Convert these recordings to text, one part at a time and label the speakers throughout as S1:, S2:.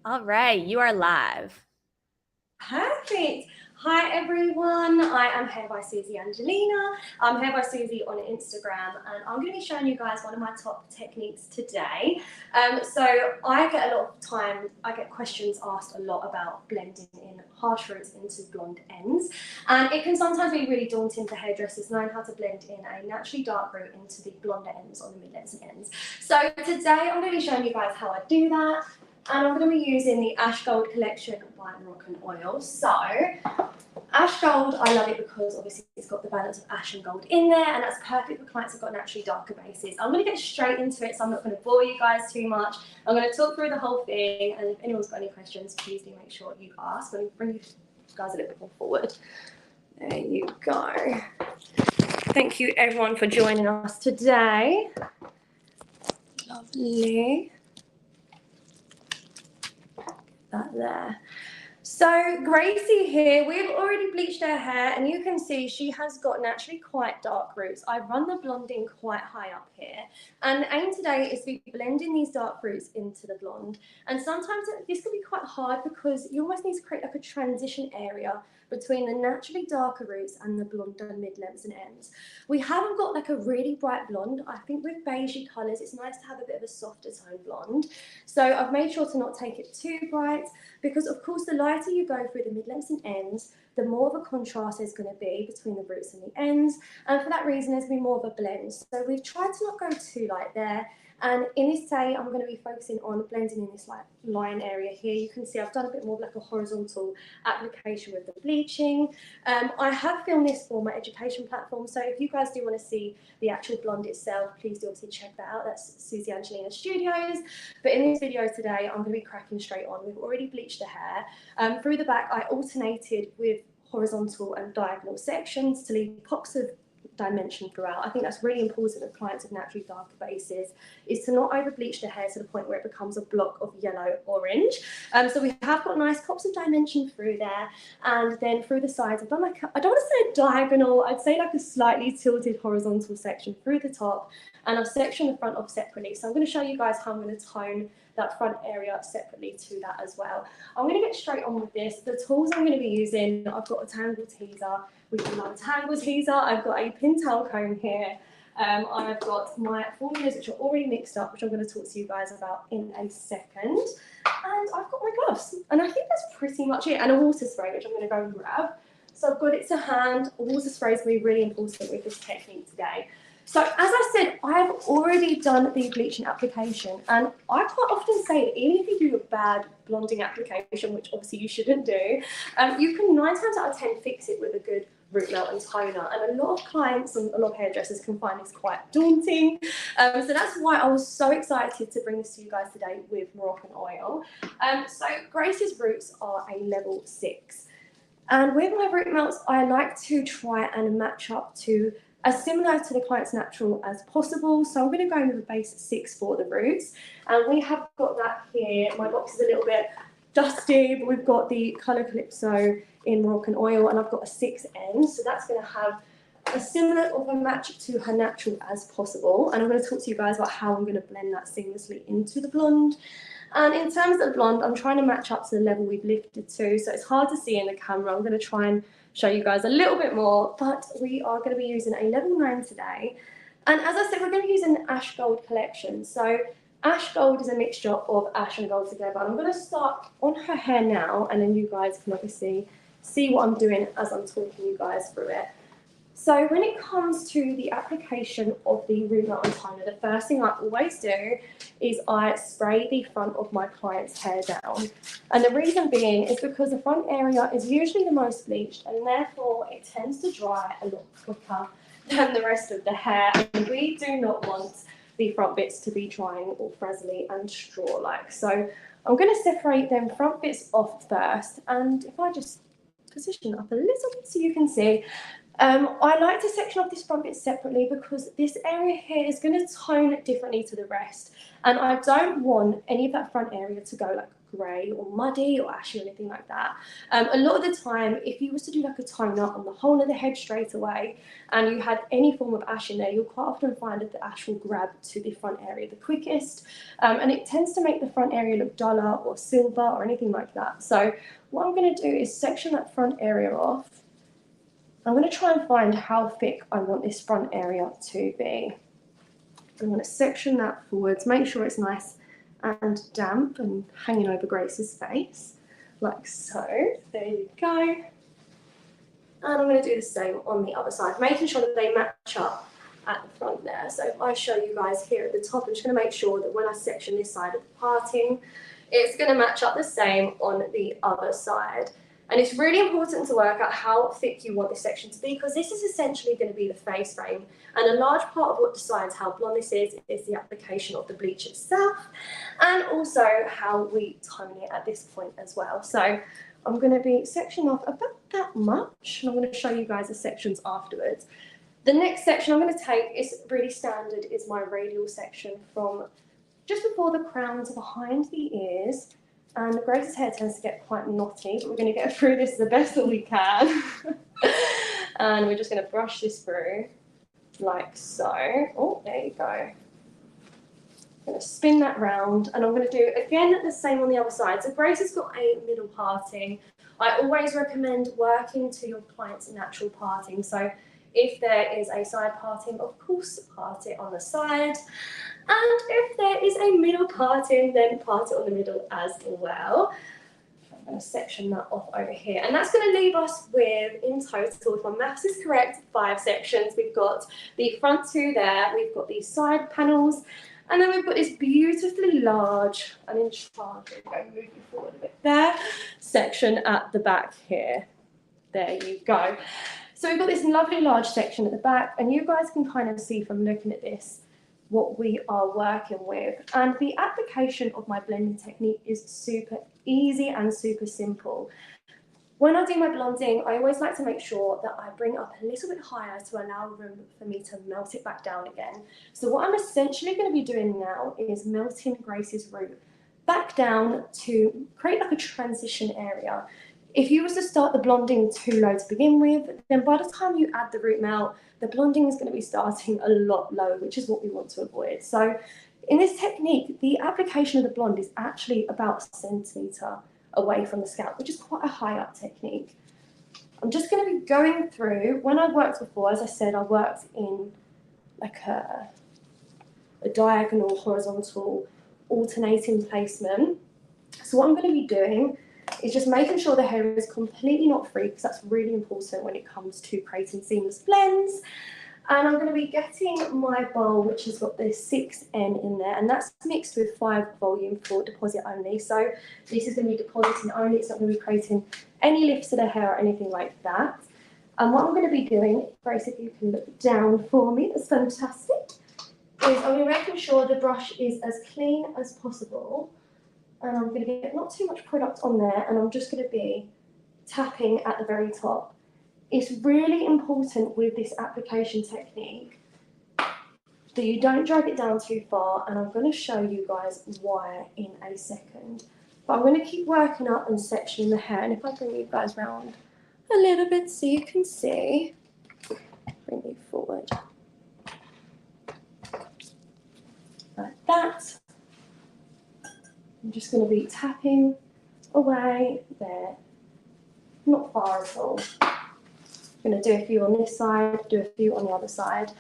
S1: All right, you are live.
S2: Perfect. Hi everyone, I am Hair by Susie Angelina. I'm Hair by Susie on Instagram, and I'm going to be showing you guys one of my top techniques today. So I get questions asked a lot about blending in harsh roots into blonde ends, and it can sometimes be really daunting for hairdressers knowing how to blend in a naturally dark root into the blonde ends on the mid-lengths and ends. So today I'm going to be showing you guys how I do that. And I'm going to be using the Ash Gold collection by Moroccan Oil. So, Ash Gold, I love it because obviously it's got the balance of ash and gold in there, and that's perfect for clients who've got naturally darker bases. I'm going to get straight into it, so I'm not going to bore you guys too much. I'm going to talk through the whole thing, and if anyone's got any questions, please do make sure you ask. I'm going to bring you guys a little bit more forward. There you go. Thank you everyone for joining us today. Lovely. That there. So Gracie here, we've already bleached her hair, and you can see she has got naturally quite dark roots. I run the blonding quite high up here, and the aim today is to be blending these dark roots into the blonde. And sometimes this can be quite hard because you almost need to create like a transition area between the naturally darker roots and the blonder mid-lengths and ends. We haven't got like a really bright blonde. I think with beigey colours, it's nice to have a bit of a softer tone blonde. So I've made sure to not take it too bright, because of course the lighter you go through the mid-lengths and ends, the more of a contrast there's going to be between the roots and the ends, and for that reason there's going to be more of a blend. So we've tried to not go too light there, and in this day I'm going to be focusing on blending in this like line area here. You can see I've done a bit more of like a horizontal application with the bleaching. I have filmed this for my education platform, so if you guys do want to see the actual blonde itself, please do obviously check that out. That's Susie Angelina Studios. But in this video today, I'm going to be cracking straight on. We've already bleached the hair. Through the back, I alternated with horizontal and diagonal sections to leave pops of dimension throughout. I think that's really important with clients with naturally darker bases, is to not over bleach the hair to the point where it becomes a block of yellow orange. So we have got nice pops of dimension through there, and then through the sides I've done like I don't want to say a diagonal, I'd say like a slightly tilted horizontal section through the top, and I've sectioned the front off separately. So I'm going to show you guys how I'm going to tone that front area separately to that as well. I'm going to get straight on with this. The tools I'm going to be using, I've got a tangle teaser. We can love a tangle teaser. I've got a pintail comb here. I've got my formulas which are already mixed up, which I'm going to talk to you guys about in a second. And I've got my gloves. And I think that's pretty much it. And a water spray, which I'm going to go and grab. So I've got it to hand. A water spray is going to be really important with this technique today. So as I said, I've already done the bleaching application, and I quite often say that even if you do a bad blonding application, which obviously you shouldn't do, you can 9 times out of 10 fix it with a good root melt and toner. And a lot of clients and a lot of hairdressers can find this quite daunting. So that's why I was so excited to bring this to you guys today with Moroccan Oil. So Grace's roots are a level 6. And with my root melts, I like to try and match up to as similar to the client's natural as possible. So I'm going to go in with a base 6 for the roots. And we have got that here. My box is a little bit dusty, but we've got the Colour Calypso in Moroccan Oil, and I've got a 6N. So that's going to have a similar of a match to her natural as possible. And I'm going to talk to you guys about how I'm going to blend that seamlessly into the blonde. And in terms of the blonde, I'm trying to match up to the level we've lifted to, so it's hard to see in the camera. I'm going to try and show you guys a little bit more, but we are going to be using a level 9 today. And as I said, we're going to be using the Ash Gold collection. So Ash Gold is a mixture of ash and gold together. And I'm going to start on her hair now, and then you guys can obviously see what I'm doing as I'm talking you guys through it. So when it comes to the application of the root melt and toner, the first thing I always do is I spray the front of my client's hair down. And the reason being is because the front area is usually the most bleached, and therefore it tends to dry a lot quicker than the rest of the hair. And we do not want the front bits to be drying all frazzly and straw-like. So I'm going to separate them front bits off first. And if I just position up a little bit so you can see, I like to section off this front bit separately because this area here is going to tone differently to the rest, and I don't want any of that front area to go like grey or muddy or ashy or anything like that. A lot of the time, if you was to do like a toner on the whole of the head straight away and you had any form of ash in there, you'll quite often find that the ash will grab to the front area the quickest, and it tends to make the front area look duller or silver or anything like that. So what I'm going to do is section that front area off. I'm going to try and find how thick I want this front area to be. I'm going to section that forwards, make sure it's nice and damp and hanging over Grace's face, like so. There you go. And I'm going to do the same on the other side, making sure that they match up at the front there. So if I show you guys here at the top, I'm just going to make sure that when I section this side of the parting, it's going to match up the same on the other side. And it's really important to work out how thick you want this section to be, because this is essentially going to be the face frame. And a large part of what decides how blonde this is the application of the bleach itself, and also how we tone it at this point as well. So I'm going to be sectioning off about that much, and I'm going to show you guys the sections afterwards. The next section I'm going to take is really standard, is my radial section from just before the crown to behind the ears. And Grace's hair tends to get quite knotty, but we're going to get through this the best that we can. And we're just going to brush this through like so. Oh, there you go. I'm going to spin that round, and I'm going to do again the same on the other side. So Grace has got a middle parting. I always recommend working to your client's natural parting. So if there is a side parting, of course, part it on the side. And if there is a middle parting, then part it on the middle as well. I'm going to section that off over here. And that's going to leave us with, in total, if my maths is correct, 5 sections. We've got the front 2 there, we've got these side panels, and then we've got this beautifully large, and in charge, move you forward a bit there, section at the back here. There you go. So we've got this lovely large section at the back, and you guys can kind of see from looking at this what we are working with. And the application of my blending technique is super easy and super simple. When I do my blending, I always like to make sure that I bring it up a little bit higher to allow room for me to melt it back down again. So what I'm essentially going to be doing now is melting Grace's root back down to create like a transition area. If you was to start the blending too low to begin with, then by the time you add the root melt, the blending is going to be starting a lot lower, which is what we want to avoid. So in this technique, the application of the blonde is actually about a centimetre away from the scalp, which is quite a high up technique. I'm just going to be going through, when I've worked before, as I said, I worked in like a diagonal, horizontal, alternating placement. So what I'm going to be doing is just making sure the hair is completely knot free, because that's really important when it comes to creating seamless blends. And I'm going to be getting my bowl, which has got this 6N in there, and that's mixed with 5 volume for deposit only. So this is going to be depositing only, it's not going to be creating any lifts to the hair or anything like that. And what I'm going to be doing, Grace, if you can look down for me, that's fantastic, is I'm going to be making sure the brush is as clean as possible. And I'm going to get not too much product on there, and I'm just going to be tapping at the very top. It's really important with this application technique that you don't drag it down too far, and I'm going to show you guys why in a second. But I'm going to keep working up and sectioning the hair, and if I bring you guys round a little bit so you can see, bring you forward like that. I'm just going to be tapping away there, not far at all. I'm going to do a few on this side, do a few on the other side.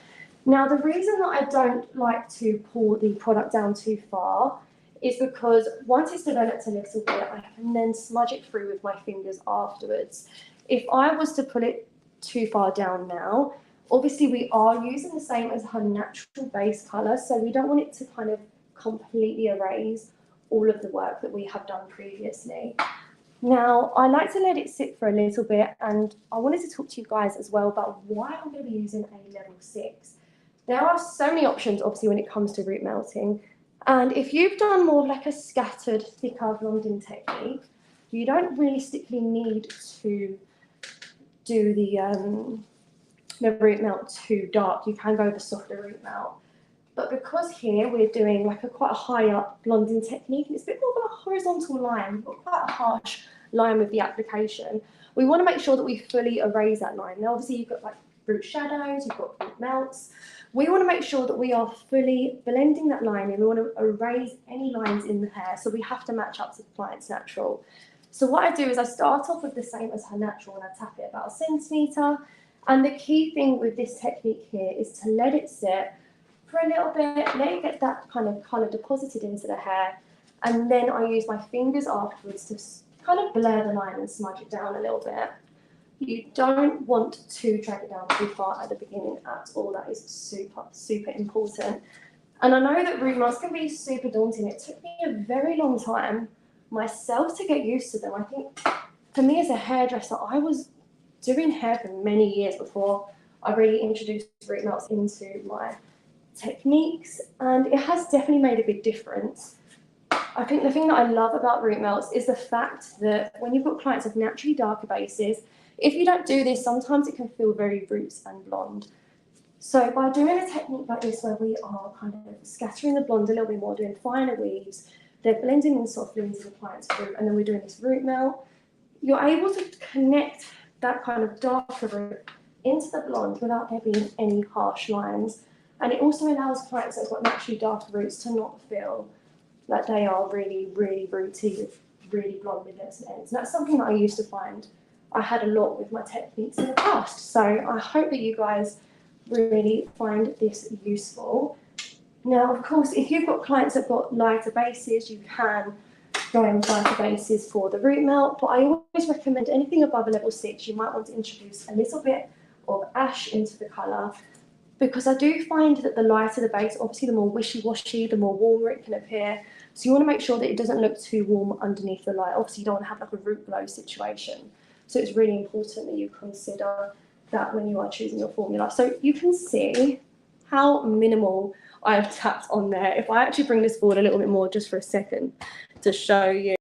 S2: Now, the reason that I don't like to pull the product down too far is because once it's developed a little bit, I can then smudge it through with my fingers afterwards. If I was to pull it too far down now, obviously we are using the same as her natural base colour, so we don't want it to kind of completely erase all of the work that we have done previously. Now, I like to let it sit for a little bit, and I wanted to talk to you guys as well about why I'm going to be using a level 6. There are so many options, obviously, when it comes to root melting. And if you've done more of like a scattered, thicker blending technique, you don't realistically need to do the root melt too dark. You can go with a softer root melt. but because here we're doing like quite a high up blonding technique, and it's a bit more of a horizontal line, we've got quite a harsh line with the application. We want to make sure that we fully erase that line. Now, obviously, you've got like root shadows, you've got root melts. We want to make sure that we are fully blending that line in. We want to erase any lines in the hair, so we have to match up to the client's natural. So what I do is I start off with the same as her natural, and I tap it about 1 centimetre. And the key thing with this technique here is to let it sit for a little bit, let it get that kind of colour deposited into the hair, and then I use my fingers afterwards to kind of blur the line and smudge it down a little bit. You don't want to drag it down too far at the beginning at all. That is super, super important. And I know that root melts can be super daunting. It took me a very long time myself to get used to them. I think for me as a hairdresser, I was doing hair for many years before I really introduced root melts into my techniques, and it has definitely made a big difference. I think the thing that I love about root melts is the fact that when you've got clients with naturally darker bases, if you don't do this, sometimes it can feel very roots and blonde. So by doing a technique like this where we are kind of scattering the blonde a little bit more, doing finer weaves, they're blending in softly into the client's root, and then we're doing this root melt, you're able to connect that kind of darker root into the blonde without there being any harsh lines. And it also allows clients that have got naturally darker roots to not feel like they are really, really rooty with really blonde midlets and ends. And that's something that I used to find I had a lot with my techniques in the past. So I hope that you guys really find this useful. Now, of course, if you've got clients that have got lighter bases, you can go in with lighter bases for the root melt, but I always recommend anything above a level 6, you might want to introduce a little bit of ash into the colour, because I do find that the lighter the base, obviously the more wishy-washy, the more warmer it can appear. So you want to make sure that it doesn't look too warm underneath the light. Obviously you don't want to have like a root glow situation. So it's really important that you consider that when you are choosing your formula. So you can see how minimal I have tapped on there. If I actually bring this forward a little bit more just for a second to show you.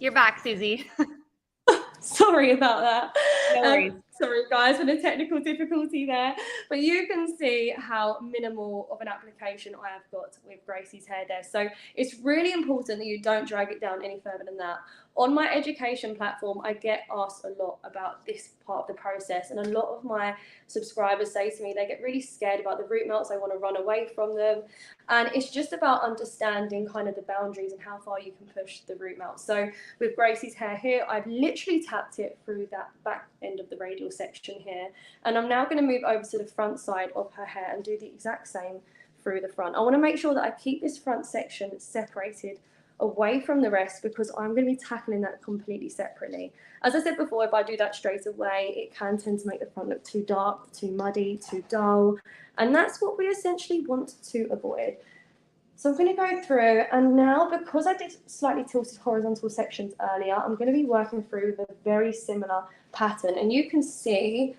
S1: You're back, Susie.
S2: Sorry about that.
S1: No worries.
S2: Sorry guys for the technical difficulty there, but you can see how minimal of an application I have got with Gracie's hair there. So it's really important that you don't drag it down any further than that. On my education platform, I get asked a lot about this part of the process, and a lot of my subscribers say to me they get really scared about the root melts, they want to run away from them, and it's just about understanding kind of the boundaries and how far you can push the root melt. So with Gracie's hair here, I've literally tapped it through that back end of the radial section here, and I'm now going to move over to the front side of her hair and do the exact same through the front. I want to make sure that I keep this front section separated away from the rest, because I'm going to be tackling that completely separately. As I said before, if I do that straight away, it can tend to make the front look too dark, too muddy, too dull, and that's what we essentially want to avoid. So I'm going to go through, and now because I did slightly tilted horizontal sections earlier, I'm going to be working through with a very similar pattern, and you can see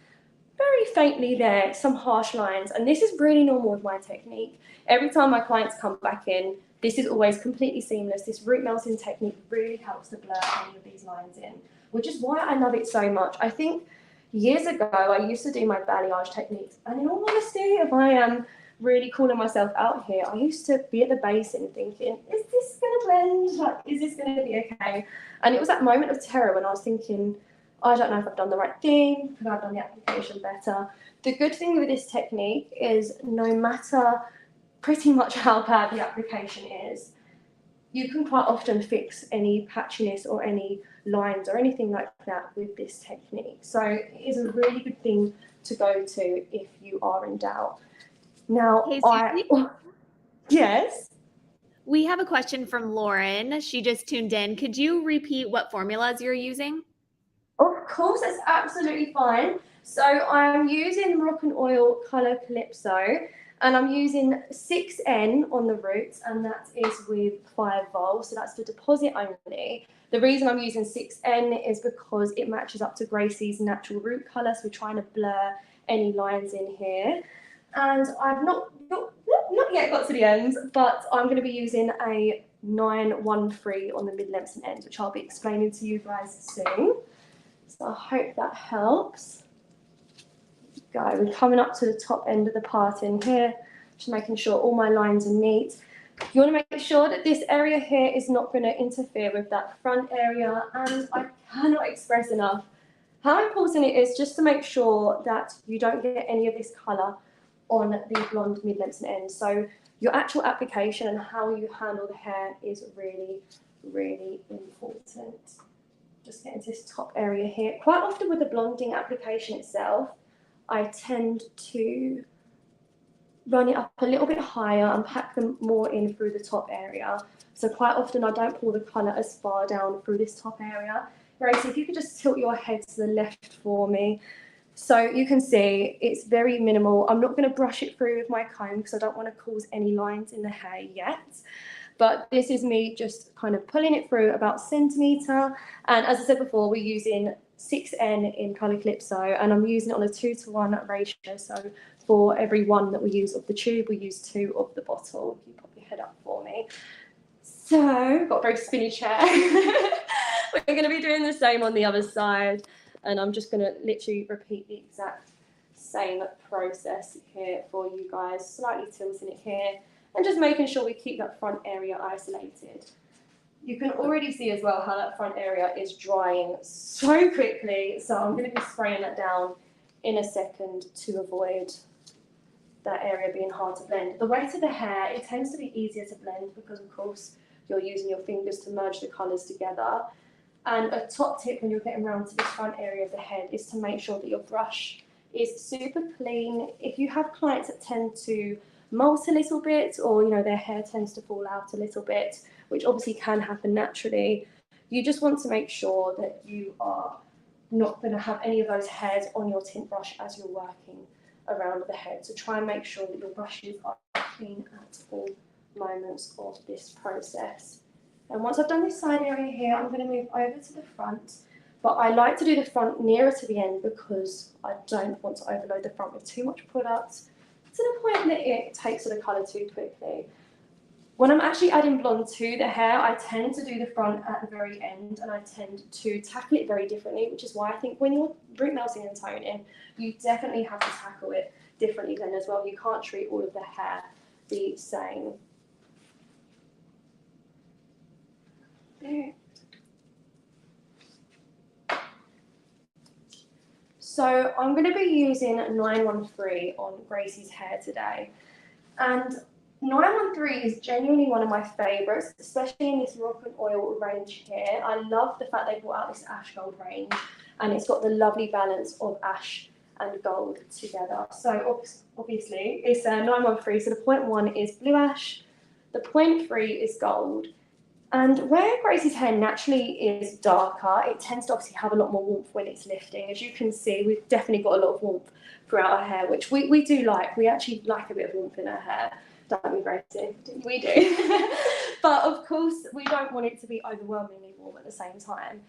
S2: very faintly there some harsh lines, and this is really normal with my technique. Every time my clients come back in, this is always completely seamless. This root melting technique really helps to blur any of these lines in, which is why I love it so much. I think years ago I used to do my balayage techniques, and in all honesty, if I am really calling myself out here, I used to be at the basin thinking, is this going to blend? Like, is this going to be okay? And it was that moment of terror when I was thinking, I don't know if I've done the right thing, could I have done the application better? The good thing with this technique is no matter pretty much how bad the application is, you can quite often fix any patchiness or any lines or anything like that with this technique. So it is a really good thing to go to if you are in doubt. Now,
S1: Hey, Susie?
S2: Yes.
S1: We have a question from Lauren. She just tuned in. Could you repeat what formulas you're using?
S2: Of course, it's absolutely fine. So I'm using Rock and Oil Color Calypso, and I'm using 6N on the roots, and that is with 5 vol, so that's the deposit only. The reason I'm using 6N is because it matches up to Gracie's natural root colour, so we're trying to blur any lines in here. And I've not yet got to the end, but I'm going to be using a 913 on the mid-lengths and ends, which I'll be explaining to you guys soon. So I hope that helps. Go, we're coming up to the top end of the parting here, just making sure all my lines are neat. You want to make sure that this area here is not going to interfere with that front area, and I cannot express enough how important it is just to make sure that you don't get any of this colour on the blonde mid-lengths and ends. So your actual application and how you handle the hair is really, really important. Just getting to this top area here. Quite often with the blonding application itself, I tend to run it up a little bit higher and pack them more in through the top area. So quite often I don't pull the colour as far down through this top area. Gracie, if you could just tilt your head to the left for me. So you can see it's very minimal. I'm not going to brush it through with my comb because I don't want to cause any lines in the hair yet. But this is me just kind of pulling it through about centimetre. And as I said before, we're using 6N in Colour Calypso, and I'm using it on a 2-to-1 ratio. So for every 1 that we use of the tube, we use 2 of the bottle. You pop your head up for me. So, got a very spinny chair. We're going to be doing the same on the other side. And I'm just going to literally repeat the exact same process here for you guys. Slightly tilting it here. And just making sure we keep that front area isolated. You can already see as well how that front area is drying so quickly. So I'm going to be spraying that down in a second to avoid that area being hard to blend. The wetter the hair, it tends to be easier to blend because of course you're using your fingers to merge the colours together. And a top tip when you're getting around to the front area of the head is to make sure that your brush is super clean. If you have clients that tend to molt a little bit, or their hair tends to fall out a little bit, which obviously can happen naturally, you just want to make sure that you are not going to have any of those hairs on your tint brush as you're working around the head. So try and make sure that your brushes are clean at all moments of this process. And once I've done this side area here, I'm going to move over to the front. But I like to do the front nearer to the end because I don't want to overload the front with too much product to the point that it takes the colour too quickly. When I'm actually adding blonde to the hair, I tend to do the front at the very end, and I tend to tackle it very differently, which is why I think when you're root melting and toning, you definitely have to tackle it differently then as well. You can't treat all of the hair the same. So I'm going to be using 913 on Gracie's hair today, and 913 is genuinely one of my favourites, especially in this Rock and Oil range here. I love the fact they brought out this ash gold range, and it's got the lovely balance of ash and gold together. So obviously it's a 913, so the 0.1 is blue ash, the 0.3 is gold. And where Gracie's hair naturally is darker, it tends to obviously have a lot more warmth when it's lifting. As you can see, we've definitely got a lot of warmth throughout our hair, which we do like. We actually like a bit of warmth in our hair, don't we, Gracie? We do. But of course, we don't want it to be overwhelmingly warm at the same time.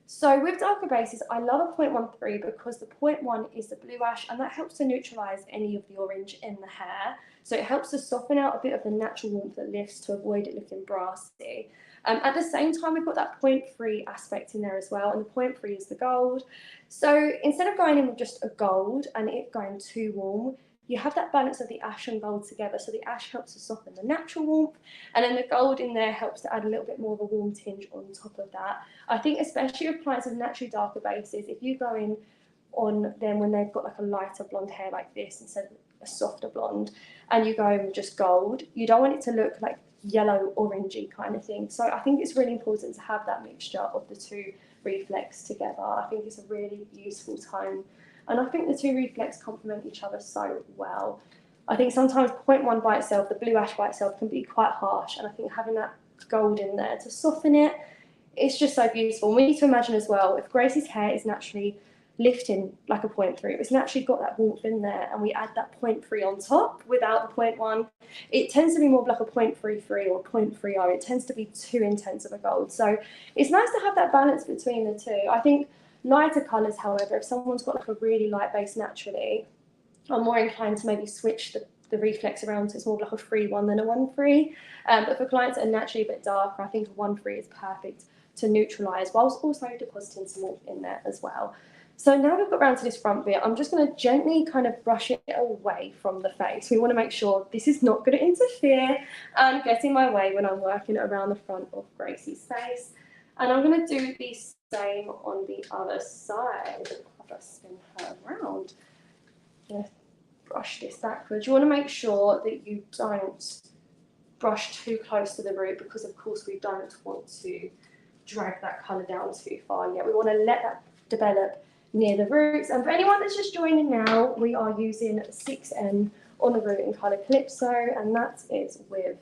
S2: So with darker bases, I love a 0.13 because the 0.1 is the blue ash, and that helps to neutralise any of the orange in the hair. So it helps to soften out a bit of the natural warmth that lifts to avoid it looking brassy. At the same time, we've got that 0.3 aspect in there as well, and the 0.3 is the gold. So instead of going in with just a gold and it going too warm, you have that balance of the ash and gold together. So the ash helps to soften the natural warmth, and then the gold in there helps to add a little bit more of a warm tinge on top of that. I think especially with clients with naturally darker bases, if you go in on them when they've got like a lighter blonde hair like this instead of a softer blonde, and you go in with just gold, you don't want it to look like yellow orangey kind of thing. So I think it's really important to have that mixture of the two reflex together. I think it's a really useful tone, and I think the two reflex complement each other so well. I think sometimes 0.1 by itself, the blue ash by itself, can be quite harsh, and I think having that gold in there to soften it, it's just so beautiful. And we need to imagine as well, if Gracie's hair is naturally lifting like a 0.3, it's naturally got that warmth in there, and we add that 0.3 on top without the 0.1, it tends to be more of like a 0.33 or 0.30. It tends to be too intense of a gold. So it's nice to have that balance between the two. I think lighter colours, however, if someone's got like a really light base naturally, I'm more inclined to maybe switch the reflex around, so it's more of like a 3-1 than a 1-3. But for clients that are naturally a bit darker, I think a 1-3 is perfect to neutralise, whilst also depositing some warmth in there as well. So now we've got around to this front bit, I'm just going to gently kind of brush it away from the face. We want to make sure this is not going to interfere and get in my way when I'm working around the front of Gracie's face. And I'm going to do the same on the other side. I'll just spin her around. Just brush this backwards. You want to make sure that you don't brush too close to the root, because of course we don't want to drag that colour down too far yet. We want to let that develop near the roots. And for anyone that's just joining now, we are using 6N on the root in colour Calypso, and that is with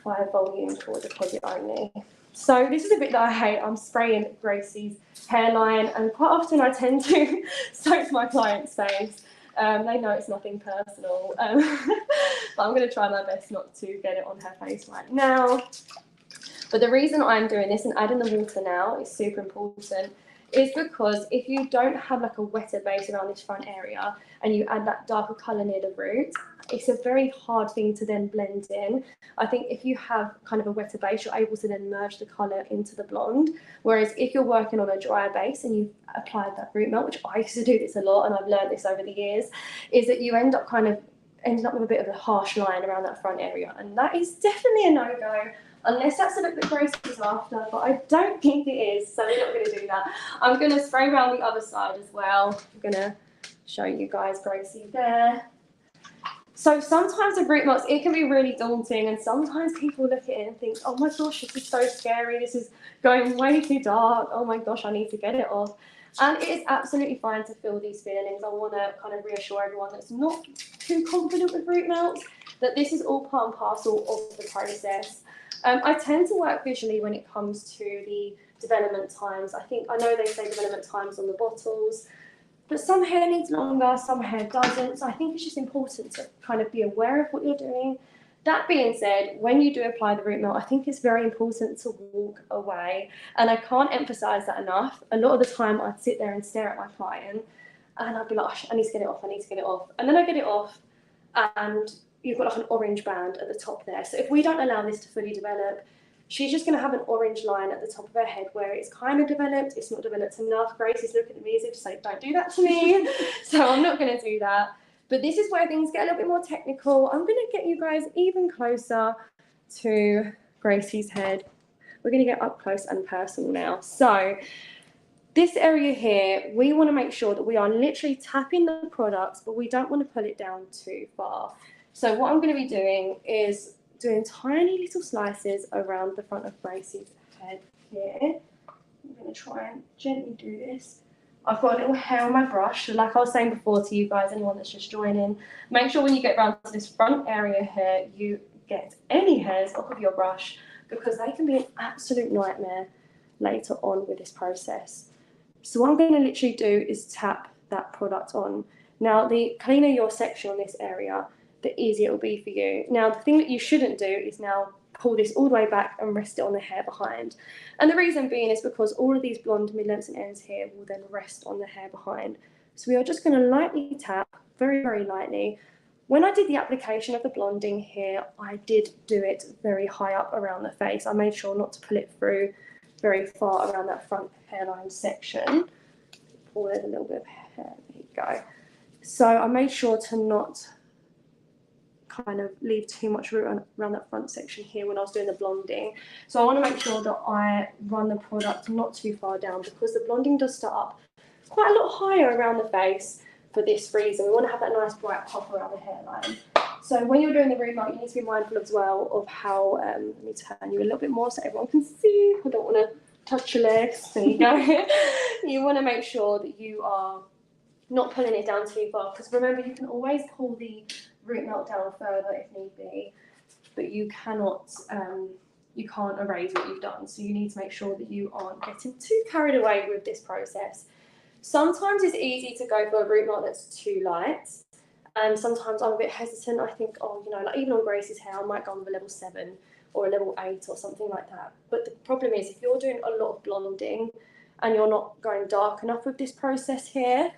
S2: 5 volume for deposit only. So this is a bit that I hate. I'm spraying Gracie's hairline, and quite often I tend to soak my client's face. They know it's nothing personal, but I'm going to try my best not to get it on her face right now. But the reason I'm doing this and adding the water now is super important, is because if you don't have like a wetter base around this front area and you add that darker colour near the root, it's a very hard thing to then blend in. I think if you have kind of a wetter base, you're able to then merge the colour into the blonde. Whereas if you're working on a drier base and you've applied that root melt, which I used to do this a lot and I've learned this over the years, is that you end up ending up with a bit of a harsh line around that front area. And that is definitely a no-go, unless that's the look that Grace is after, but I don't think it is, so we're not going to do that. I'm going to spray around the other side as well. I'm going to show you guys Gracie there. So sometimes with root melts, it can be really daunting, and sometimes people look at it and think, oh my gosh, this is so scary, this is going way too dark, oh my gosh, I need to get it off. And it is absolutely fine to feel these feelings. I want to kind of reassure everyone that's not too confident with root melts that this is all part and parcel of the process. I tend to work visually when it comes to the development times. I know they say development times on the bottles, but some hair needs longer, some hair doesn't. So I think it's just important to kind of be aware of what you're doing. That being said, when you do apply the root melt, I think it's very important to walk away. And I can't emphasize that enough. A lot of the time I'd sit there and stare at my client and I'd be like, I need to get it off, I need to get it off. And then I get it off and you've got like an orange band at the top there. So if we don't allow this to fully develop, she's just going to have an orange line at the top of her head where it's kind of developed, it's not developed enough. Grace is looking at me as if to say, don't do that to me. So I'm not going to do that. But this is where things get a little bit more technical. I'm going to get you guys even closer to Gracie's head. We're going to get up close and personal now. So this area here, we want to make sure that we are literally tapping the products, but we don't want to pull it down too far. So what I'm going to be doing is doing tiny little slices around the front of Gracie's head here. I'm going to try and gently do this. I've got a little hair on my brush. Like I was saying before to you guys, anyone that's just joining, make sure when you get around to this front area here, you get any hairs off of your brush, because they can be an absolute nightmare later on with this process. So what I'm going to literally do is tap that product on. Now, the cleaner your section on this area, the easier it will be for you. Now, the thing that you shouldn't do is now pull this all the way back and rest it on the hair behind. And the reason being is because all of these blonde mid-lengths and ends here will then rest on the hair behind. So we are just going to lightly tap, very, very lightly. When I did the application of the blonding here, I did do it very high up around the face. I made sure not to pull it through very far around that front hairline section. Oh, there's a little bit of hair, there you go. So I made sure to not kind of leave too much root around that front section here when I was doing the blonding. So I want to make sure that I run the product not too far down, because the blonding does start up quite a lot higher around the face for this reason. We want to have that nice bright pop around the hairline. So when you're doing the root melt, you need to be mindful as well of how, let me turn you a little bit more so everyone can see. I don't want to touch your legs. There you go. You want to make sure that you are not pulling it down too far, because remember, you can always pull the root melt down further if need be, but you cannot, you can't erase what you've done. So you need to make sure that you aren't getting too carried away with this process. Sometimes it's easy to go for a root melt that's too light, and sometimes I'm a bit hesitant. I think, oh, you know, like even on Gracie's hair, I might go with a level 7 or a level 8 or something like that. But the problem is, if you're doing a lot of blonding and you're not going dark enough with this process here,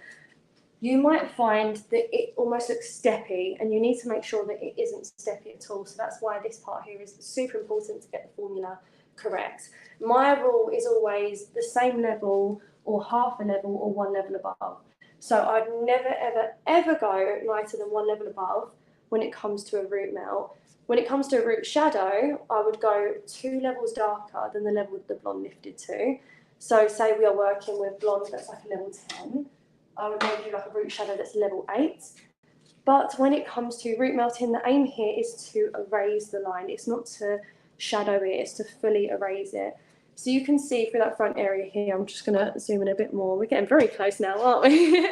S2: you might find that it almost looks steppy, and you need to make sure that it isn't steppy at all. So that's why this part here is super important to get the formula correct. My rule is always the same level or half a level or one level above. So I'd never, ever, ever go lighter than one level above when it comes to a root melt. When it comes to a root shadow, I would go 2 levels darker than the level the blonde lifted to. So say we are working with blonde that's like a level 10, I would maybe do like a root shadow that's level 8. But when it comes to root melting, the aim here is to erase the line. It's not to shadow it, it's to fully erase it. So you can see through that front area here, I'm just going to zoom in a bit more. We're getting very close now, aren't we?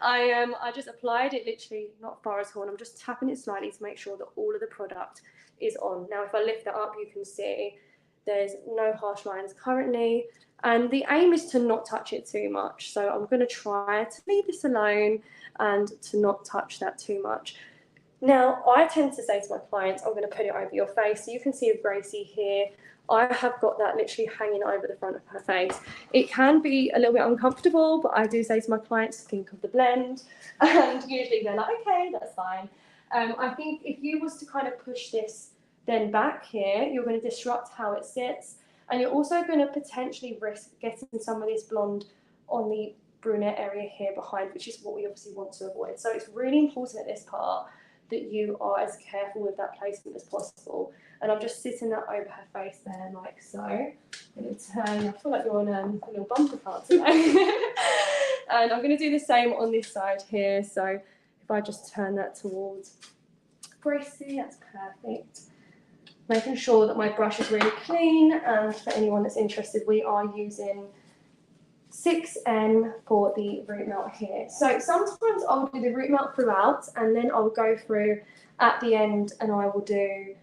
S2: I just applied it literally not far at all, and I'm just tapping it slightly to make sure that all of the product is on. Now, if I lift that up, you can see there's no harsh lines currently, and the aim is to not touch it too much. So I'm going to try to leave this alone and to not touch that too much. Now, I tend to say to my clients, I'm going to put it over your face. So you can see with Gracie here, I have got that literally hanging over the front of her face. It can be a little bit uncomfortable, but I do say to my clients to think of the blend, and usually they're like, okay, that's fine. I think if you was to kind of push this then back here, you're going to disrupt how it sits, and you're also going to potentially risk getting some of this blonde on the brunette area here behind, which is what we obviously want to avoid. So it's really important at this part that you are as careful with that placement as possible. And I'm just sitting that over her face there, like so. I'm going to turn, I feel like you're on a little bumper car today. And I'm going to do the same on this side here. So if I just turn that towards Gracie, that's perfect. Making sure that my brush is really clean. And for anyone that's interested, we are using 6N for the root melt here. So sometimes I'll do the root melt throughout, and then I'll go through at the end and I will do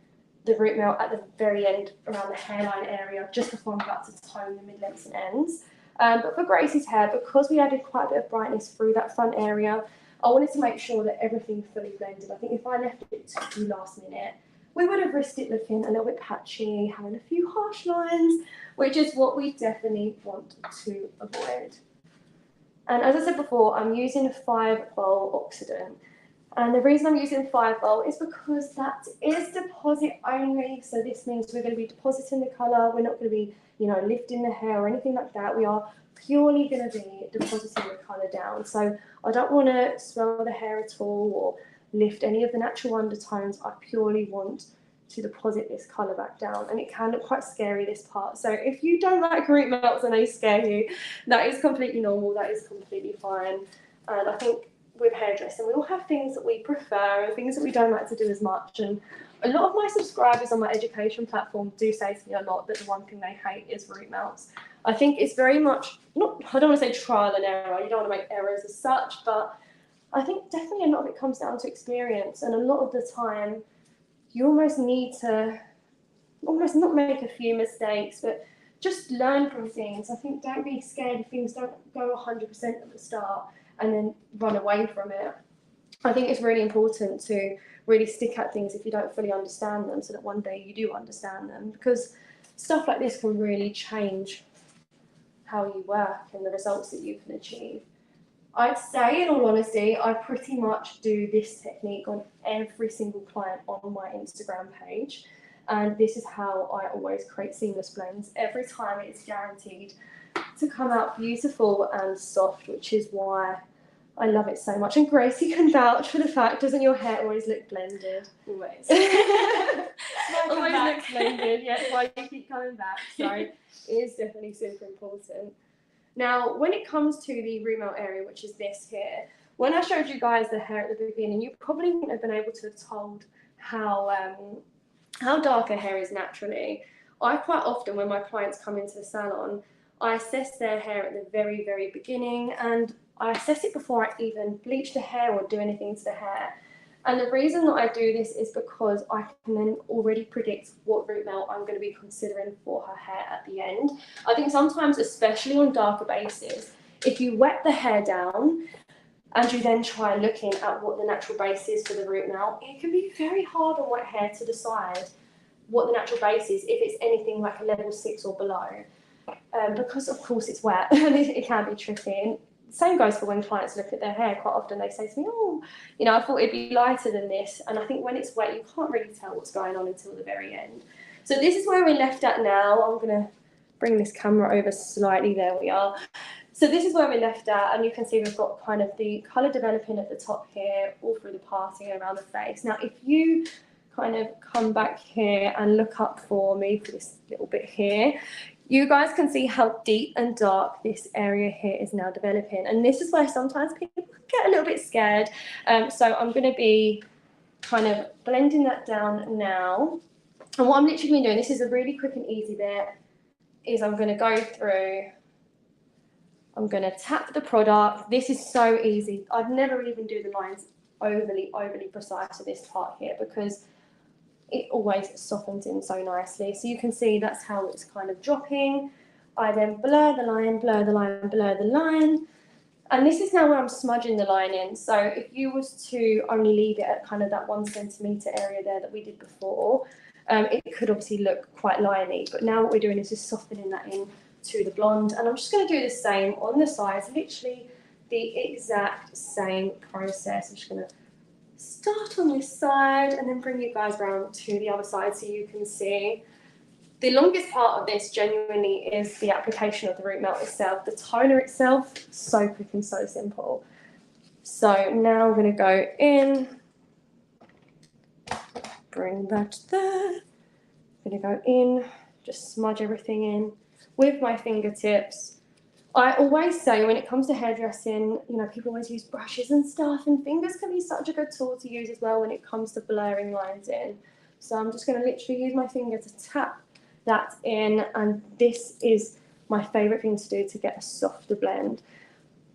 S2: the root melt at the very end around the hairline area, just before I'm about to tone the mid-lengths and ends. But for Gracie's hair, because we added quite a bit of brightness through that front area, I wanted to make sure that everything fully blended. I think if I left it too last minute, we would have risked it looking a little bit patchy, having a few harsh lines, which is what we definitely want to avoid. And as I said before, I'm using 5-vol oxidant. And the reason I'm using 5-vol is because that is deposit only. So this means we're going to be depositing the colour. We're not going to be, you know, lifting the hair or anything like that. We are purely going to be depositing the colour down. So I don't want to swell the hair at all or lift any of the natural undertones. I purely want to deposit this colour back down, and it can look quite scary, this part. So if you don't like root melts and they scare you, that is completely normal, that is completely fine. And I think with hairdressing, we all have things that we prefer and things that we don't like to do as much, and a lot of my subscribers on my education platform do say to me a lot that the one thing they hate is root melts. I think it's very much, not, I don't want to say trial and error, you don't want to make errors as such, but I think definitely a lot of it comes down to experience, and a lot of the time you almost need to almost not make a few mistakes, but just learn from things. I think don't be scared if things don't go 100% at the start and then run away from it. I think it's really important to really stick at things if you don't fully understand them, so that one day you do understand them, because stuff like this can really change how you work and the results that you can achieve. I'd say, in all honesty, I pretty much do this technique on every single client on my Instagram page. And this is how I always create seamless blends. Every time it's guaranteed to come out beautiful and soft, which is why I love it so much. And Gracie can vouch for the fact, doesn't your hair always look blended? Always. Always looks blended, yeah, that's why you keep coming back. So it is definitely super important. Now, when it comes to the root melt area, which is this here, when I showed you guys the hair at the beginning, you probably wouldn't have been able to have told how dark her hair is naturally. I quite often, when my clients come into the salon, I assess their hair at the very, very beginning, and I assess it before I even bleach the hair or do anything to the hair. And the reason that I do this is because I can then already predict what root melt I'm going to be considering for her hair at the end. I think sometimes, especially on darker bases, if you wet the hair down and you then try looking at what the natural base is for the root melt, it can be very hard on wet hair to decide what the natural base is if it's anything like a level 6 or below. Because of course it's wet and it can be tricky. And same goes for when clients look at their hair. Quite often they say to me, oh, you know, I thought it'd be lighter than this. And I think when it's wet, you can't really tell what's going on until the very end. So this is where we're left at now. I'm going to bring this camera over slightly. There we are. So this is where we're left at, and you can see we've got kind of the colour developing at the top here, all through the parting around the face. Now, if you kind of come back here and look up for me for this little bit here, you guys can see how deep and dark this area here is now developing. And this is where sometimes people get a little bit scared. So I'm going to be kind of blending that down now. And what I'm literally going to be doing, this is a really quick and easy bit, is I'm going to go through, I'm going to tap the product. This is so easy. I'd never even do the lines overly precise to this part here because it always softens in so nicely. So you can see that's how it's kind of dropping. I then blur the line, blur the line, blur the line. And this is now where I'm smudging the line in. So if you was to only leave it at kind of that 1 centimetre area there that we did before, it could obviously look quite liney. But now what we're doing is just softening that in to the blonde. And I'm just going to do the same on the sides, literally the exact same process. I'm just going to start on this side and then bring you guys around to the other side so you can see. The longest part of this genuinely is the application of the root melt itself. The toner itself, so quick and so simple. So now I'm going to go in, bring that there. I'm going to go in, just smudge everything in with my fingertips. I always say when it comes to hairdressing, you know, people always use brushes and stuff, and fingers can be such a good tool to use as well when it comes to blurring lines in. So I'm just going to literally use my finger to tap that in, and this is my favourite thing to do to get a softer blend.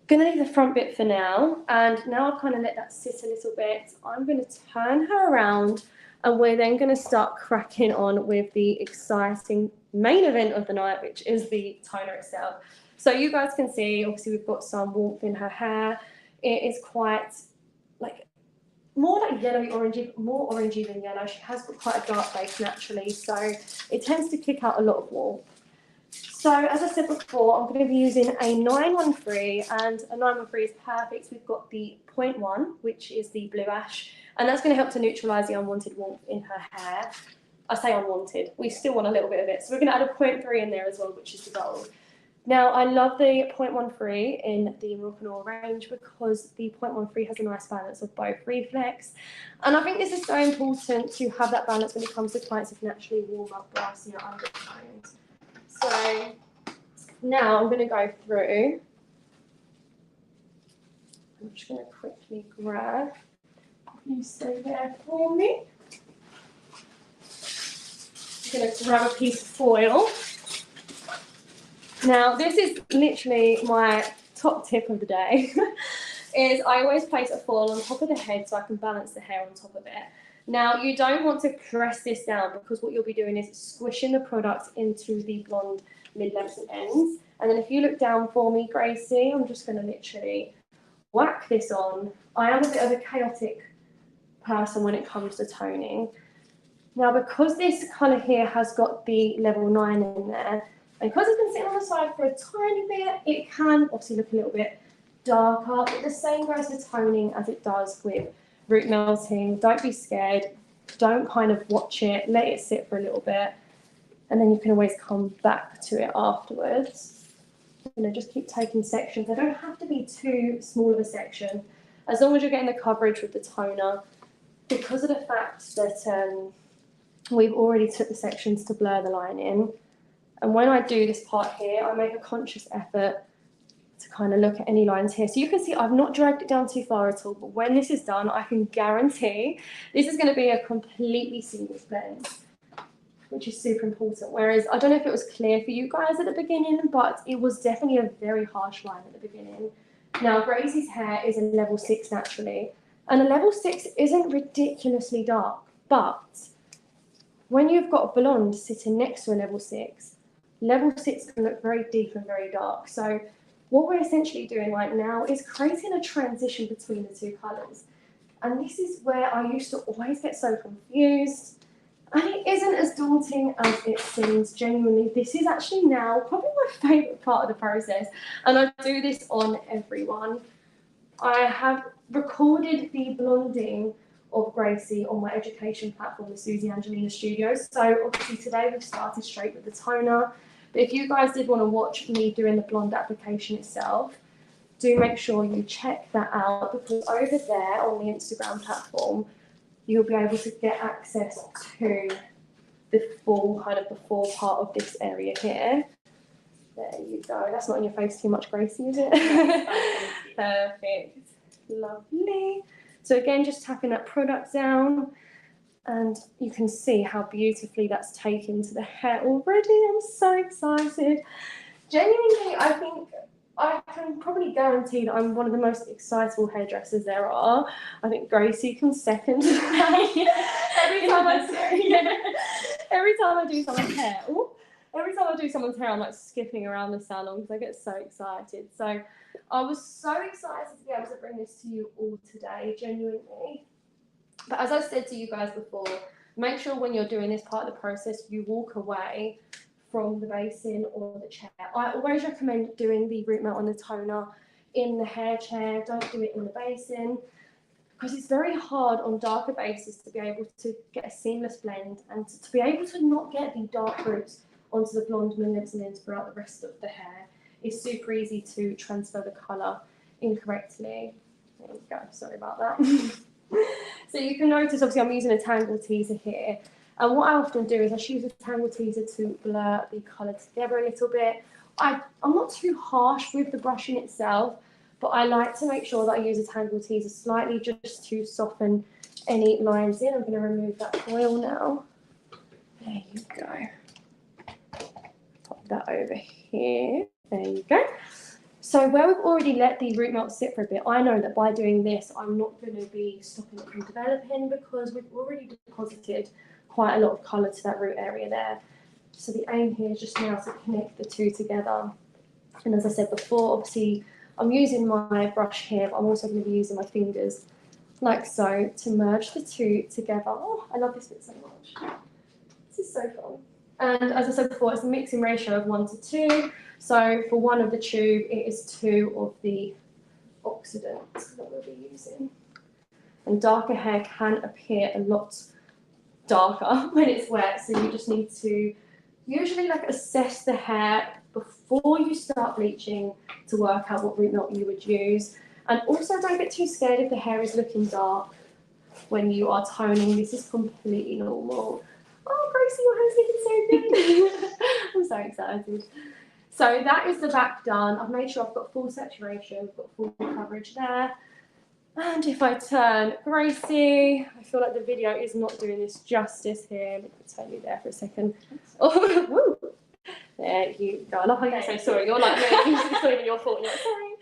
S2: I'm going to leave the front bit for now, and now I've kind of let that sit a little bit. I'm going to turn her around, and we're then going to start cracking on with the exciting main event of the night, which is the toner itself. So you guys can see, obviously we've got some warmth in her hair. It is quite like more like yellowy orangey, more orangey than yellow. She has got quite a dark base naturally, so it tends to kick out a lot of warmth. So as I said before, I'm going to be using a 913, and a 913 is perfect. We've got the 0.1, which is the blue ash, and that's going to help to neutralise the unwanted warmth in her hair. I say unwanted, we still want a little bit of it. So we're going to add a 0.3 in there as well, which is the gold. Now, I love the 0.13 in the Milk and Oil range because the 0.13 has a nice balance of both reflex. And I think this is so important to have that balance when it comes to clients with naturally warm up brassier undertones. So now I'm going to go through. I'm just going to quickly grab. You stay there for me. I'm going to grab a piece of foil. Now, this is literally my top tip of the day, is I always place a foil on top of the head so I can balance the hair on top of it. Now, you don't want to press this down because what you'll be doing is squishing the product into the blonde mid-lengths and ends. And then if you look down for me, Gracie, I'm just going to literally whack this on. I am a bit of a chaotic person when it comes to toning. Now, because this colour here has got the level 9 in there, and because it's been sitting on the side for a tiny bit, it can obviously look a little bit darker, but the same goes with toning as it does with root melting. Don't be scared. Don't kind of watch it. Let it sit for a little bit, and then you can always come back to it afterwards. You know, just keep taking sections. They don't have to be too small of a section, as long as you're getting the coverage with the toner. Because of the fact that we've already took the sections to blur the line in, and when I do this part here, I make a conscious effort to kind of look at any lines here. So you can see I've not dragged it down too far at all, but when this is done, I can guarantee this is going to be a completely seamless blend, which is super important. Whereas, I don't know if it was clear for you guys at the beginning, but it was definitely a very harsh line at the beginning. Now, Gracie's hair is a level 6 naturally, And a level 6 isn't ridiculously dark, but when you've got a blonde sitting next to a level 6 can look very deep and very dark. So what we're essentially doing right now is creating a transition between the two colours. And this is where I used to always get so confused. And it isn't as daunting as it seems, genuinely. This is actually now probably my favourite part of the process. And I do this on everyone. I have recorded the blonding of Gracie on my education platform, the Susie Angelina Studios. So obviously today we've started straight with the toner. But if you guys did want to watch me doing the blonde application itself, do make sure you check that out, because over there on the Instagram platform, you'll be able to get access to the full kind of before part of this area here. There you go. That's not in your face too much, Gracie, is it? Perfect. Lovely. So again, just tapping that product down, and you can see how beautifully that's taken to the hair already. I'm so excited. Genuinely, I think I can probably guarantee that I'm one of the most excitable hairdressers there are. I think Gracie can second. Every time I do someone's hair, I'm like skipping around the salon because I get so excited. So I was so excited to be able to bring this to you all today, genuinely. But as I said to you guys before, make sure when you're doing this part of the process, you walk away from the basin or the chair. I always recommend doing the root melt on the toner in the hair chair. Don't do it in the basin, because it's very hard on darker bases to be able to get a seamless blend and to be able to not get the dark roots onto the blonde mid-lengths and ends throughout the rest of the hair. It's super easy to transfer the colour incorrectly. There we go, sorry about that. So you can notice, obviously I'm using a tangle teaser here. And what I often do is I use a tangle teaser to blur the colour together a little bit. I'm not too harsh with the brushing itself, but I like to make sure that I use a tangle teaser slightly just to soften any lines in. I'm going to remove that foil now. There you go. Pop that over here. There you go. So where we've already let the root melt sit for a bit, I know that by doing this, I'm not going to be stopping it from developing, because we've already deposited quite a lot of colour to that root area there. So the aim here is just now to connect the two together. And as I said before, obviously I'm using my brush here, but I'm also going to be using my fingers like so to merge the two together. Oh, I love this bit so much. This is so fun. And as I said before, it's a mixing ratio of 1 to 2. So for one of the tube, it is 2 of the oxidants that we'll be using. And darker hair can appear a lot darker when it's wet, so you just need to usually like assess the hair before you start bleaching to work out what root melt you would use. And also don't get too scared if the hair is looking dark when you are toning. This is completely normal. Oh, Gracie, your hair's looking so good. I'm so excited. So that is the back done. I've made sure I've got full saturation, I've got full coverage there. And if I turn Gracie, I feel like the video is not doing this justice here. Let me turn you there for a second. Oh, woo. There you go. I love how you say sorry. You're like me. It's not even your fault. You're like, sorry.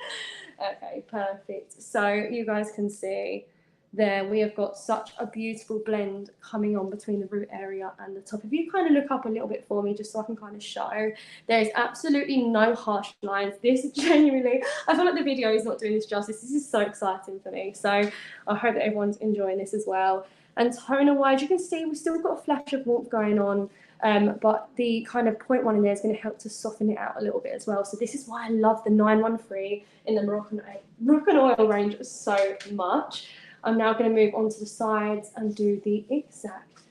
S2: Okay, perfect. So you guys can see there we have got such a beautiful blend coming on between the root area and the top. If you kind of look up a little bit for me, just so I can kind of show, there is absolutely no harsh lines. This genuinely, I feel like the video is not doing this justice. This is so exciting for me. So I hope that everyone's enjoying this as well. And toner wise, you can see we've still got a flash of warmth going on, but the kind of 0.1 in there is going to help to soften it out a little bit as well. So this is why I love the 913 in the Moroccan oil range so much. I'm now going to move on to the sides and do the exact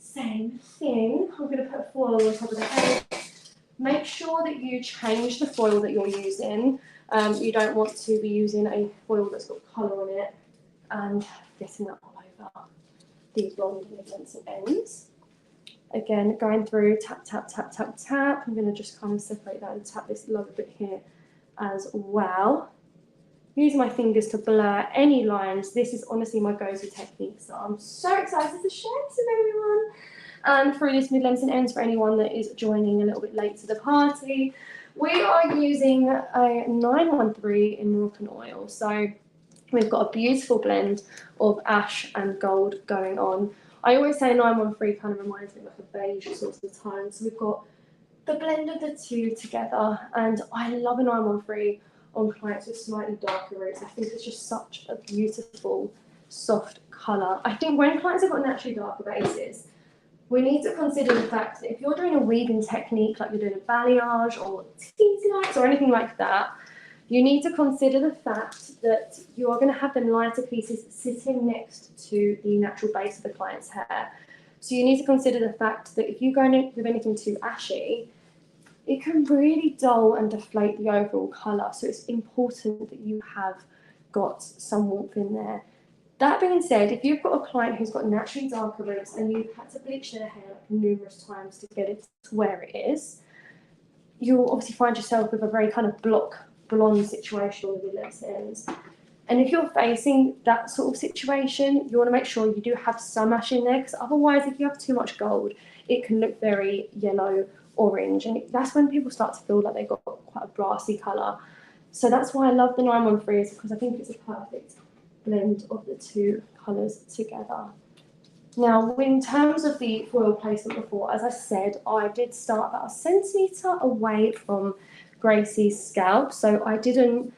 S2: same thing. I'm going to put foil on top of the head. Make sure that you change the foil that you're using. You don't want to be using a foil that's got colour on it and getting that all over the blonde mid-lengths and ends. Again, going through tap, tap, tap, tap, tap. I'm going to just kind of separate that and tap this lower bit here as well. Using my fingers to blur any lines. This is honestly my go-to technique, so I'm so excited to share this with everyone. And through this mid-lengths and ends for anyone that is joining a little bit late to the party, we are using a 913 in Moroccan oil. So We've got a beautiful blend of ash and gold going on. I always say 913 kind of reminds me of like a beige sort of tone. So we've got the blend of the two together, and I love a 913 on clients with slightly darker roots. I think it's just such a beautiful, soft colour. I think when clients have got naturally darker bases, we need to consider the fact that if you're doing a weaving technique, like you're doing a balayage or teasy lights or anything like that, you need to consider the fact that you are going to have them lighter pieces sitting next to the natural base of the client's hair. So you need to consider the fact that if you go in with anything too ashy, it can really dull and deflate the overall colour. So it's important that you have got some warmth in there. That being said, if you've got a client who's got naturally darker roots and you've had to bleach their hair numerous times to get it to where it is, you'll obviously find yourself with a very kind of block blonde situation on the lens ends. And if you're facing that sort of situation, you want to make sure you do have some ash in there, because otherwise if you have too much gold, it can look very yellow, orange, and that's when people start to feel like they've got quite a brassy colour. So that's why I love the 913, because I think it's a perfect blend of the two colours together. Now, in terms of the foil placement before, as I said, I did start about 1 centimetre away from Gracie's scalp, so I didn't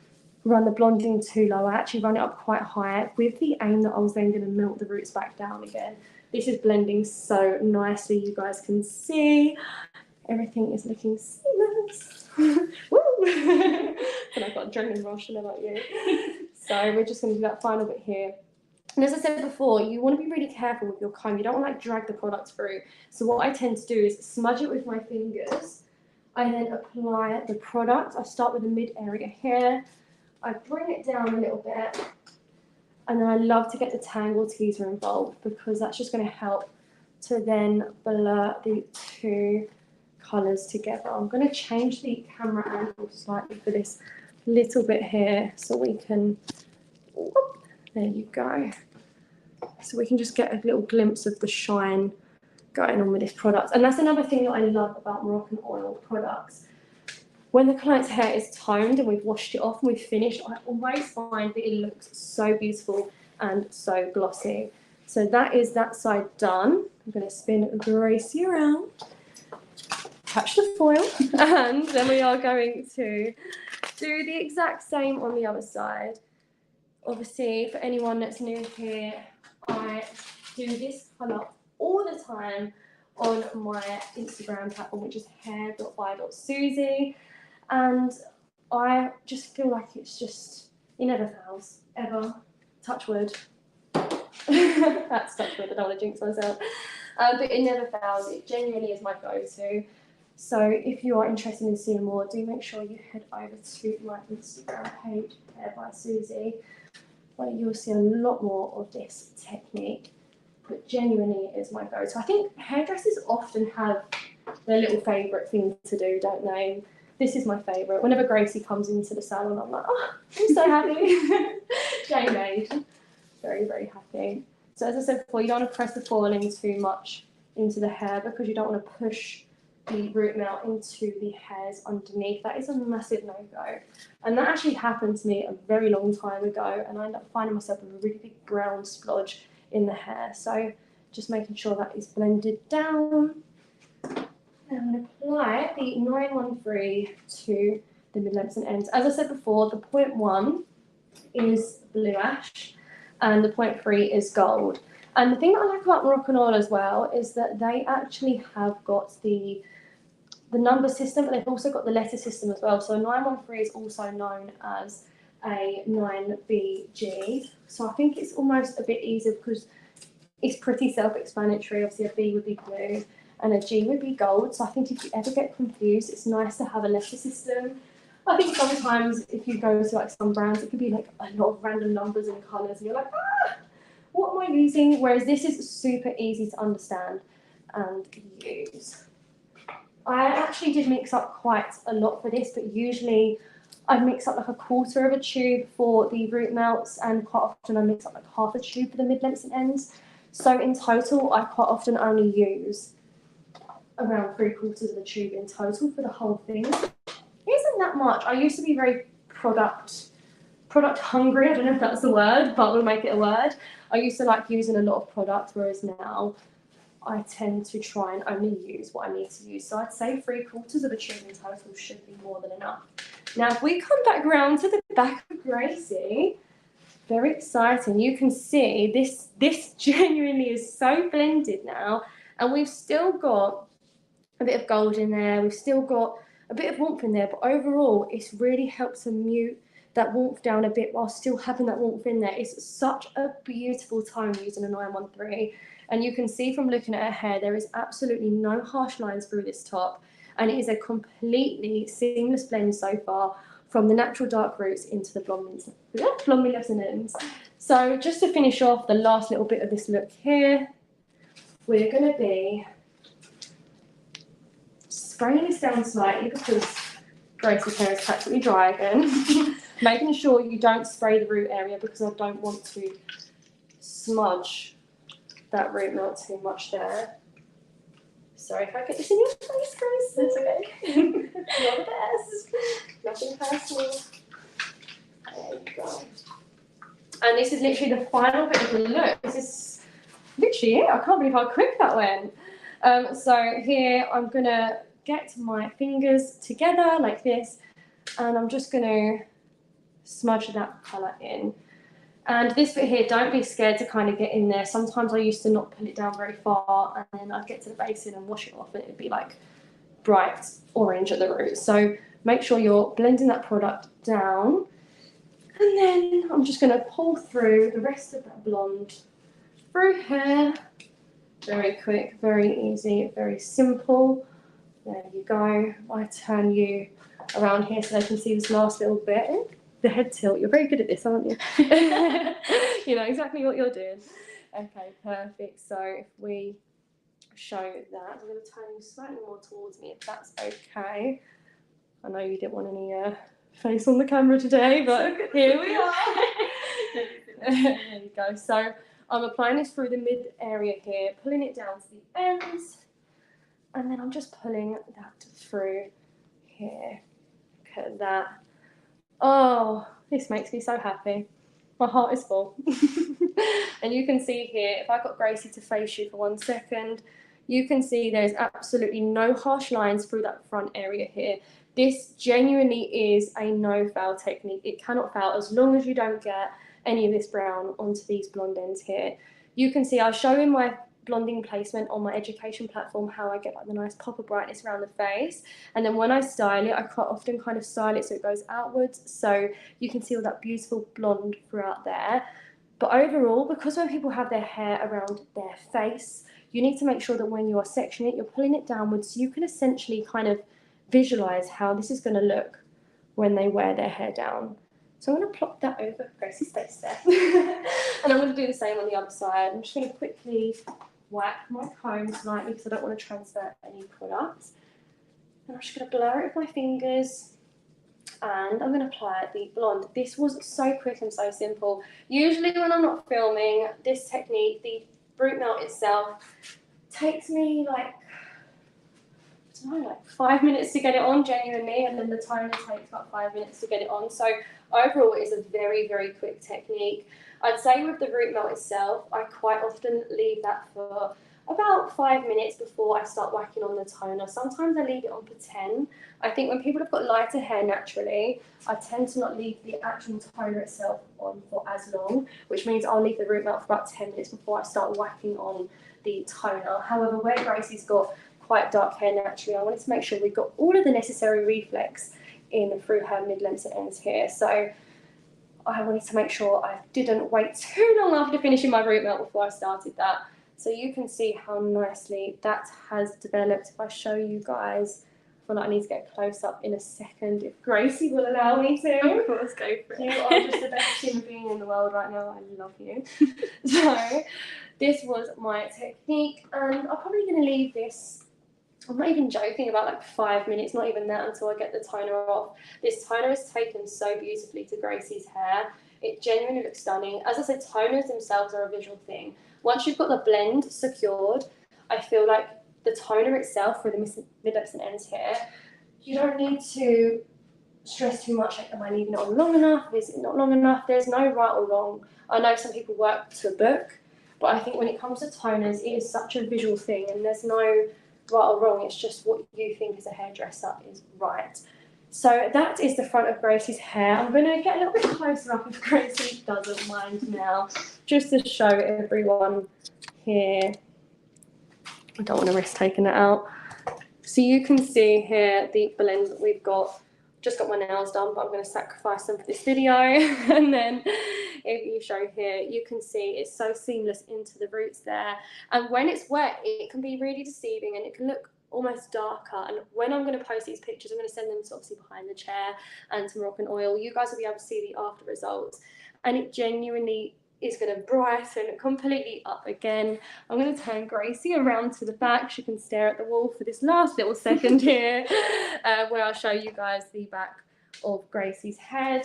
S2: run the blonding too low. I actually run it up quite high with the aim that I was then going to melt the roots back down again. This is blending so nicely, you guys can see. Everything is looking seamless. Woo! And I've got a adrenaline rush, I know about you. So we're just going to do that final bit here. And as I said before, you want to be really careful with your comb. You don't want to like drag the product through. So what I tend to do is smudge it with my fingers. I then apply the product. I start with the mid area here. I bring it down a little bit. And then I love to get the tangle teaser involved, because that's just going to help to then blur the two colours together. I'm going to change the camera angle slightly for this little bit here so we can, whoop, there you go. So we can just get a little glimpse of the shine going on with this product. And that's another thing that I love about Moroccan oil products. When the client's hair is toned and we've washed it off and we've finished, I always find that it looks so beautiful and so glossy. So that is that side done. I'm going to spin Gracie around, touch the foil, and then we are going to do the exact same on the other side. Obviously, for anyone that's new here, I do this colour all the time on my Instagram platform, which is hair.by.susie, and I just feel like it's just, it never fails, ever. Touch wood. That's touch wood, I don't want to jinx myself. But it never fails, it genuinely is my go-to. So if you are interested in seeing more, do make sure you head over to my Instagram page, Hair by Susie, where you'll see a lot more of this technique. But genuinely is my go-to. I think hairdressers often have their little favourite thing to do, don't they? This is my favourite. Whenever Gracie comes into the salon, I'm like, oh, I'm so happy. Jane made. Very, very happy. So as I said before, you don't want to press the foiling too much into the hair, because you don't want to push the root melt into the hairs underneath. That is a massive no-go. And that actually happened to me a very long time ago, and I ended up finding myself with a really big brown splodge in the hair. So just making sure that is blended down. And I'm going to apply the 913 to the mid-lengths and ends. As I said before, the 0.1 is blue ash and the 0.3 is gold. And the thing that I like about Moroccan oil as well is that they actually have got the number system, but they've also got the letter system as well. So 913 is also known as a 9BG. So I think it's almost a bit easier because it's pretty self-explanatory. Obviously a B would be blue and a G would be gold. So I think if you ever get confused, it's nice to have a letter system. I think sometimes if you go to like some brands, it could be like a lot of random numbers and colours and you're like, what am I using? Whereas this is super easy to understand and use. I actually did mix up quite a lot for this, but usually I mix up like a quarter of a tube for the root melts, and quite often I mix up like half a tube for the mid-lengths and ends. So in total, I quite often only use around 3/4 of a tube in total for the whole thing. It isn't that much. I used to be very product product hungry. I don't know if that's the word, but we'll make it a word. I used to like using a lot of product, whereas now I tend to try and only use what I need to use. So I'd say 3/4 of a tube in total should be more than enough. Now, if we come back round to the back of Gracie, very exciting. You can see this genuinely is so blended now, and we've still got a bit of gold in there. We've still got a bit of warmth in there, but overall, it's really helped to mute that warmth down a bit while still having that warmth in there. It's such a beautiful tone using a 913. And you can see from looking at her hair, there is absolutely no harsh lines through this top. And it is a completely seamless blend so far from the natural dark roots into the blonde ends. So just to finish off the last little bit of this look here, we're going to be spraying this down slightly because Gracie's hair is practically dry again. Making sure you don't spray the root area because I don't want to smudge that root melt too much there. Sorry if I get this in your face, Grace. That's okay. Not the best. Nothing personal. There you go. And this is literally the final bit of the look. This is literally it. I can't believe how quick that went. So here I'm gonna get my fingers together like this, and I'm just gonna smudge that colour in. And this bit here, don't be scared to kind of get in there. Sometimes I used to not pull it down very far, and then I'd get to the basin and wash it off, and it'd be like bright orange at the root. So make sure you're blending that product down. And then I'm just going to pull through the rest of that blonde through here. Very quick, very easy, very simple. There you go. I turn you around here so they can see this last little bit. The head tilt. You're very good at this, aren't you? You know exactly what you're doing. Okay, perfect. So if we show that, I'm going to turn you slightly more towards me if that's okay. I know you didn't want any face on the camera today, but here we are. There you go. So I'm applying this through the mid area here, pulling it down to the ends, and then I'm just pulling that through here. Look at that. Oh, this makes me so happy. My heart is full. And you can see here, if I got Gracie to face you for 1 second, you can see there's absolutely no harsh lines through that front area here. This genuinely is a no-foul technique. It cannot foul as long as you don't get any of this brown onto these blonde ends here. You can see I'll show in my blonding placement on my education platform how I get like the nice pop of brightness around the face, and then when I style it, I quite often kind of style it so it goes outwards, so you can see all that beautiful blonde throughout there. But overall, because when people have their hair around their face, you need to make sure that when you are sectioning it, you're pulling it downwards so you can essentially kind of visualize how this is going to look when they wear their hair down. So I'm going to plop that over Gracie's face there. And I'm going to do the same on the other side. I'm just going to quickly whack my comb slightly because I don't want to transfer any product. And I'm just going to blur it with my fingers. And I'm going to apply the blonde. This was so quick and so simple. Usually when I'm not filming, this technique, the root melt itself, takes me like, I don't know, like 5 minutes to get it on genuinely, and then the toner takes about 5 minutes to get it on. So overall it is a very, very quick technique. I'd say with the root melt itself, I quite often leave that for about 5 minutes before I start whacking on the toner. Sometimes I leave it on for 10. I think when people have got lighter hair naturally, I tend to not leave the actual toner itself on for as long, which means I'll leave the root melt for about 10 minutes before I start whacking on the toner. However, where Gracie's got quite dark hair naturally, I wanted to make sure we got all of the necessary reflex in through her mid-lengths and ends here. So I wanted to make sure I didn't wait too long after finishing my root melt before I started that. So you can see how nicely that has developed. If I show you guys, I feel like I need to get close up in a second if Gracie will allow me to.
S1: Of course, go for it.
S2: You are just the best human being in the world right now. I love you. So this was my technique, and I'm probably going to leave this, I'm not even joking, about like 5 minutes, not even that, until I get the toner off. This toner is taken so beautifully to Gracie's hair. It genuinely looks stunning. As I said, toners themselves are a visual thing. Once you've got the blend secured, I feel like the toner itself for the mid-lengths and ends here, you don't need to stress too much, like, am I leaving it on long enough? Is it not long enough? There's no right or wrong. I know some people work to a book, but I think when it comes to toners, it is such a visual thing, and there's no right or wrong. It's just what you think as a hairdresser is right. So that is the front of Gracie's hair. I'm going to get a little bit closer up if Gracie doesn't mind now, just to show everyone here. I don't want to risk taking it out. So you can see here the blend that we've got. Just got my nails done, but I'm going to sacrifice them for this video. And then if you show here, you can see it's so seamless into the roots there. And when it's wet, it can be really deceiving and it can look almost darker. And when I'm going to post these pictures, I'm going to send them to obviously behind the chair and to Moroccan Oil. You guys will be able to see the after results. And it genuinely is going to brighten completely up again. I'm going to turn Gracie around to the back. She can stare at the wall for this last little second here, where I'll show you guys the back of Gracie's head.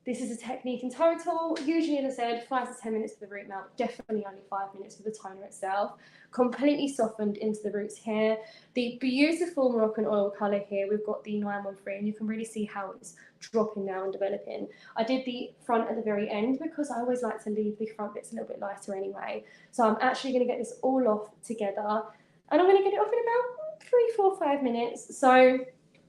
S2: This is a technique in total. Usually, as I said, 5 to 10 minutes for the root melt, definitely only 5 minutes for the toner itself. Completely softened into the roots here. The beautiful Moroccan Oil colour here, we've got the 913, and you can really see how it's dropping now and developing. I did the front at the very end because I always like to leave the front bits a little bit lighter anyway. So I'm actually going to get this all off together, and I'm going to get it off in about 3, 4, 5 minutes. So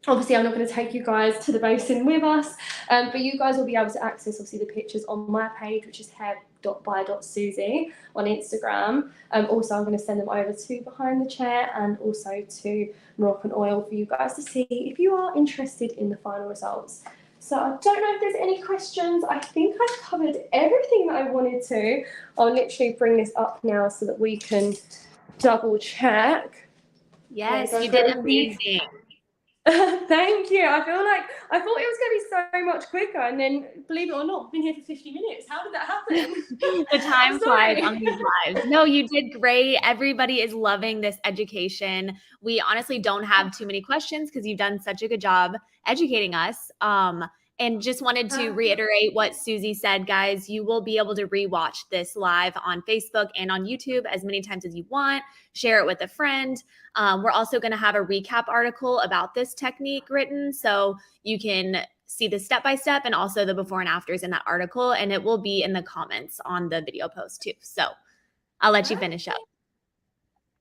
S2: obviously, I'm not going to take you guys to the basin with us, but you guys will be able to access, obviously, the pictures on my page, which is hair.by.susie on Instagram. Also, I'm going to send them over to Behind the Chair and also to Moroccan Oil for you guys to see if you are interested in the final results. So I don't know if there's any questions. I think I've covered everything that I wanted to. I'll literally bring this up now so that we can double check.
S1: Yes, you did amazing.
S2: Thank you. I feel like I thought it was going to be so much quicker, and then believe it or not, I've been here for 50 minutes. How did that happen?
S1: The time flies on these lives. No, you did great. Everybody is loving this education. We honestly don't have too many questions because you've done such a good job educating us. And just wanted to reiterate what Susie said, guys. You will be able to rewatch this live on Facebook and on YouTube as many times as you want. Share it with a friend. We're also going to have a recap article about this technique written, so you can see the step-by-step and also the before and afters in that article, and it will be in the comments on the video post too. So I'll let you finish up.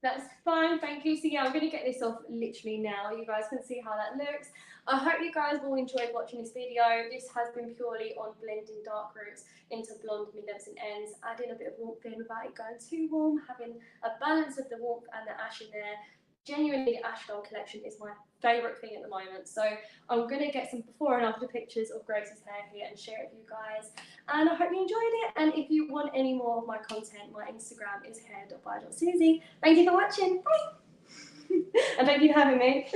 S2: That's fine, thank you. So yeah, I'm going to get this off literally now. You guys can see how that looks. I hope you guys will enjoy watching this video. This has been purely on blending dark roots into blonde mid-lengths and ends, adding a bit of warmth in without it going too warm, having a balance of the warmth and the ash in there. Genuinely, the Ash Gold collection is my favourite thing at the moment. So I'm going to get some before and after pictures of Gracie's hair here and share it with you guys. And I hope you enjoyed it. And if you want any more of my content, my Instagram is hair.by.susie. Thank you for watching. Bye. And thank you for having me.